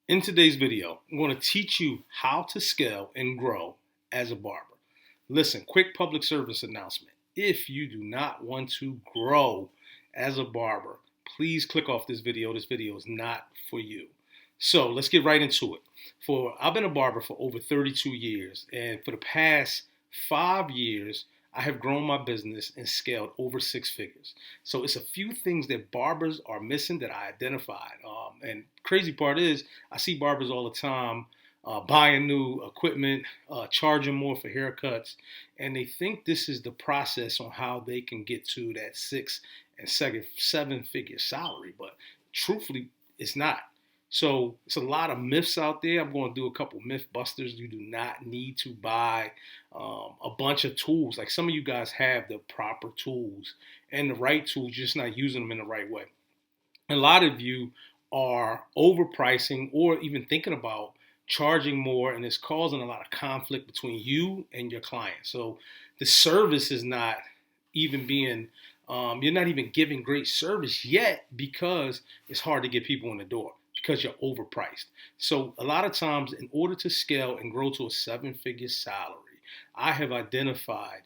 In today's video, I'm going to teach you how to scale and grow as a barber. Listen, quick public service announcement. If you do not want to grow as a barber, please click off this video. This video is not for you. So let's get right into it. I've been a barber for over 32 years, and for the past 5 years, I have grown my business and scaled over six figures. So it's a few things that barbers are missing that I identified. And crazy part is, I see barbers all the time buying new equipment, charging more for haircuts, and they think this is the process on how they can get to that six and seven figure salary. But truthfully, it's not. So it's a lot of myths out there. I'm going to do a couple myth busters. You do not need to buy a bunch of tools. Like some of you guys have the proper tools and the right tools, just not using them in the right way. A lot of you are overpricing or even thinking about charging more, and it's causing a lot of conflict between you and your client. So the service is not even being, you're not even giving great service yet because it's hard to get people in the door because you're overpriced. So a lot of times, in order to scale and grow to a seven-figure salary, I have identified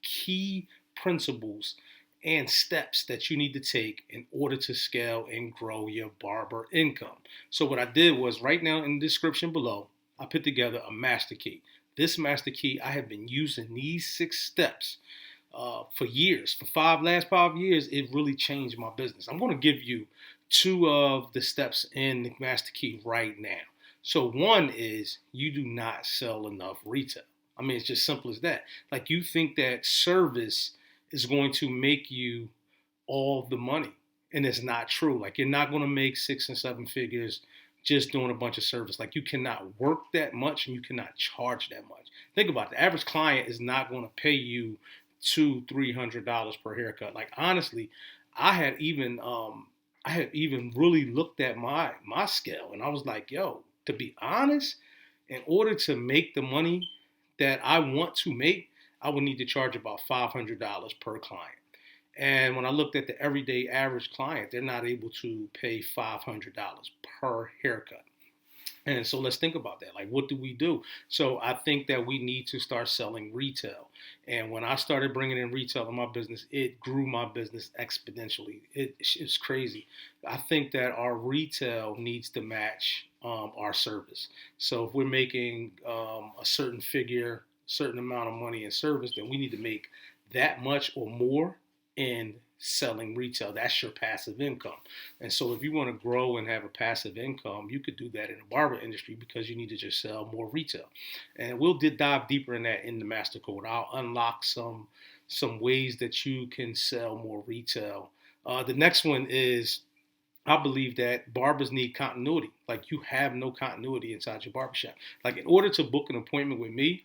key principles and steps that you need to take in order to scale and grow your barber income. So what I did was, right now in the description below, I put together a master key. This master key, I have been using these 6 steps for years. For last 5 years, it really changed my business. I'm going to give you 2 of the steps in the master key right now. So one is, you do not sell enough retail. I mean, it's just simple as that. Like, you think that service is going to make you all the money, and it's not true. Like, you're not going to make 6 and 7 figures just doing a bunch of service. Like, you cannot work that much and you cannot charge that much. Think about it. The average client is not going to pay you $200-300 per haircut. Like, honestly, I had even really looked at my scale, and I was like, yo, to be honest, in order to make the money that I want to make, I would need to charge about $500 per client. And when I looked at the everyday average client, they're not able to pay $500 per haircut. And so let's think about that. Like, what do we do? So I think that we need to start selling retail. And when I started bringing in retail in my business, it grew my business exponentially. It's crazy. I think that our retail needs to match our service. So if we're making a certain amount of money in service, then we need to make that much or more in selling retail. That's your passive income. And so if you want to grow and have a passive income, you could do that in the barber industry because you need to just sell more retail. And we'll dive deeper in that in the master code. I'll unlock some ways that you can sell more retail. The next one is, I believe that barbers need continuity. Like, you have no continuity inside your barbershop. Like, in order to book an appointment with me,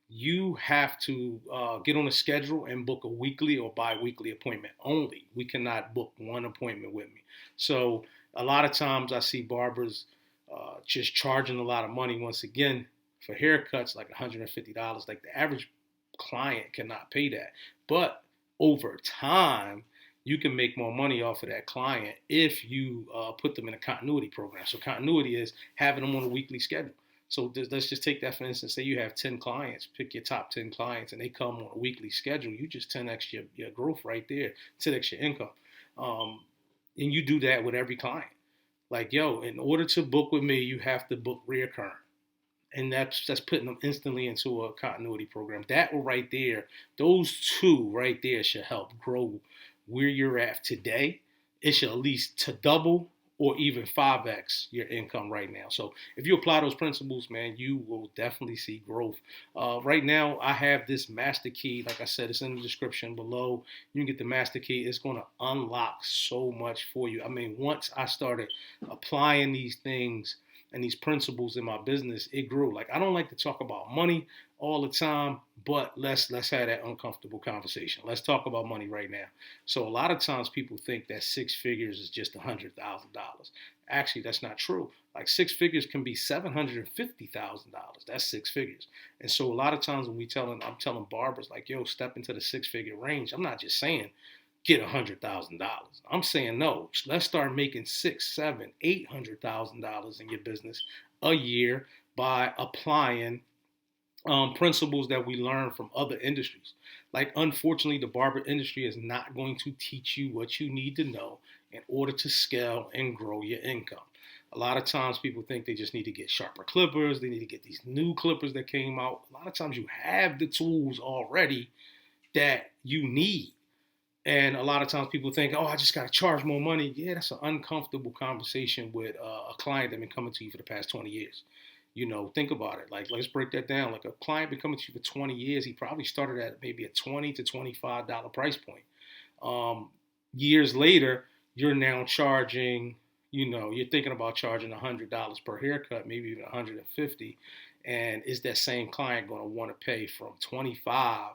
you have to get on a schedule and book a weekly or bi-weekly appointment only. We cannot book one appointment with me. So a lot of times I see barbers just charging a lot of money, once again, for haircuts, like $150. Like, the average client cannot pay that. But over time, you can make more money off of that client if you put them in a continuity program. So continuity is having them on a weekly schedule. So let's just take that for instance. Say you have 10 clients, pick your top 10 clients, and they come on a weekly schedule. You just 10x your growth right there, 10x your income. And you do that with every client. Like, yo, in order to book with me, you have to book reoccurring. And that's putting them instantly into a continuity program. That right there, those 2 right there should help grow where you're at today. It should at least to double or even 5x your income right now. So if you apply those principles, man, you will definitely see growth. Right now, I have this master key. Like I said, it's in the description below. You can get the master key. It's going to unlock so much for you. I mean, once I started applying these things and these principles in my business, it grew. Like, I don't like to talk about money all the time, but let's have that uncomfortable conversation. Let's talk about money right now. So a lot of times people think that 6 figures is just $100,000. Actually, that's not true. Like, 6 figures can be $750,000. That's 6 figures. And so a lot of times when I'm telling barbers, like, yo, step into the 6-figure range, I'm not just saying get $100,000. I'm saying no. Let's start making six, seven, $800,000 in your business a year by applying principles that we learn from other industries. Like, unfortunately, the barber industry is not going to teach you what you need to know in order to scale and grow your income. A lot of times people think they just need to get sharper clippers, they need to get these new clippers that came out. A lot of times you have the tools already that you need. And a lot of times people think, oh, I just got to charge more money. Yeah, that's an uncomfortable conversation with a client that's been coming to you for the past 20 years. Think about it. Like, let's break that down. Like, a client been coming to you for 20 years. He probably started at maybe a $20 to $25 price point. Years later, you're now charging, you're thinking about charging $100 per haircut, maybe even $150. And is that same client going to want to pay from $25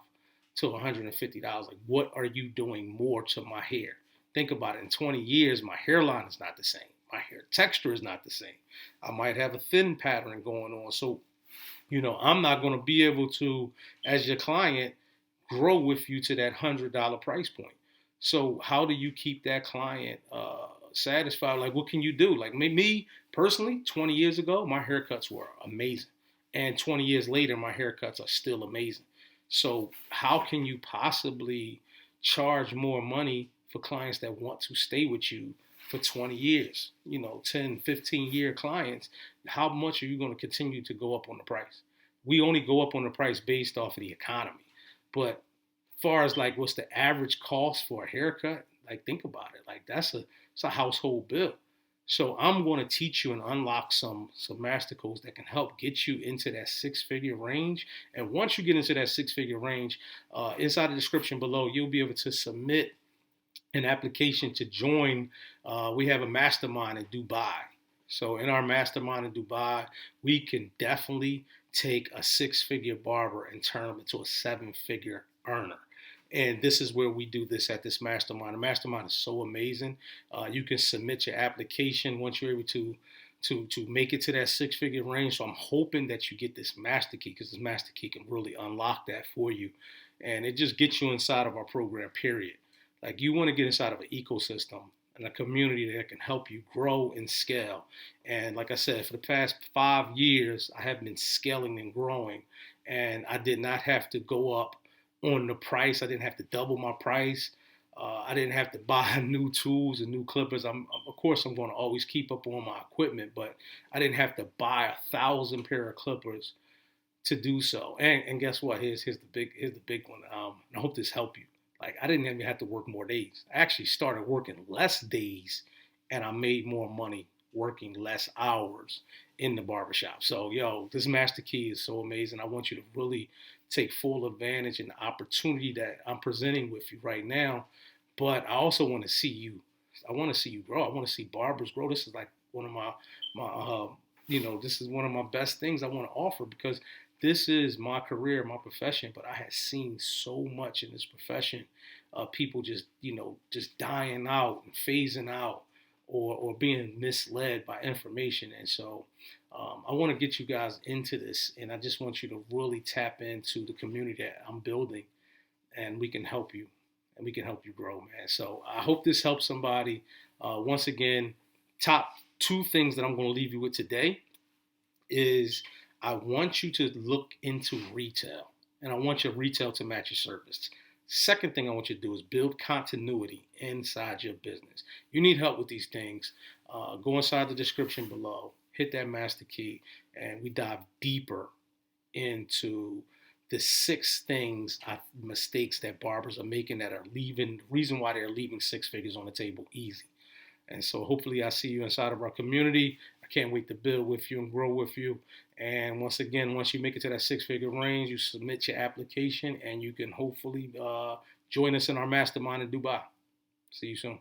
to $150? Like, what are you doing more to my hair? Think about it. In 20 years, my hairline is not the same. My hair texture is not the same. I might have a thin pattern going on. So, I'm not going to be able to, as your client, grow with you to that $100 price point. So how do you keep that client satisfied? Like, what can you do? Like, me personally, 20 years ago, my haircuts were amazing. And 20 years later, my haircuts are still amazing. So how can you possibly charge more money for clients that want to stay with you for 20 years, 10, 15-year clients? How much are you going to continue to go up on the price? We only go up on the price based off of the economy. But as far as like what's the average cost for a haircut, like, think about it. Like, it's a household bill. So I'm going to teach you and unlock some master codes that can help get you into that six-figure range. And once you get into that six-figure range, inside the description below, you'll be able to submit an application to join. We have a mastermind in Dubai. So in our mastermind in Dubai, we can definitely take a six-figure barber and turn them into a seven-figure earner. And this is where we do this at this mastermind. The mastermind is so amazing. You can submit your application once you're able to make it to that six-figure range. So I'm hoping that you get this master key, because this master key can really unlock that for you. And it just gets you inside of our program, period. Like, you want to get inside of an ecosystem and a community that can help you grow and scale. And like I said, for the past 5 years, I have been scaling and growing, and I did not have to go up on the price. I didn't have to double my price. I didn't have to buy new tools and new clippers. Of course, I'm going to always keep up on my equipment, but I didn't have to buy 1,000 pair of clippers to do so. And guess what? Here's the big one. I hope this helped you. Like, I didn't even have to work more days. I actually started working less days, and I made more money working less hours in the barbershop. So, this master key is so amazing. I want you to really take full advantage and the opportunity that I'm presenting with you right now. But I also want to see you. I want to see you grow. I want to see barbers grow. This is like one of my this is one of my best things I want to offer, because this is my career, my profession, but I have seen so much in this profession. People just dying out and phasing out, or being misled by information. And so I want to get you guys into this, and I just want you to really tap into the community that I'm building, and we can help you, and we can help you grow, man. So I hope this helps somebody. Once again, top 2 things that I'm going to leave you with today is, I want you to look into retail, and I want your retail to match your service. Second thing I want you to do is build continuity inside your business. You need help with these things. Go inside the description below, hit that master key, and we dive deeper into the 6 mistakes that barbers are making that are leaving, the reason why they're leaving 6 figures on the table easy. And so hopefully I see you inside of our community. I can't wait to build with you and grow with you. And once again, once you make it to that 6-figure range, you submit your application, and you can hopefully join us in our mastermind in Dubai. See you soon.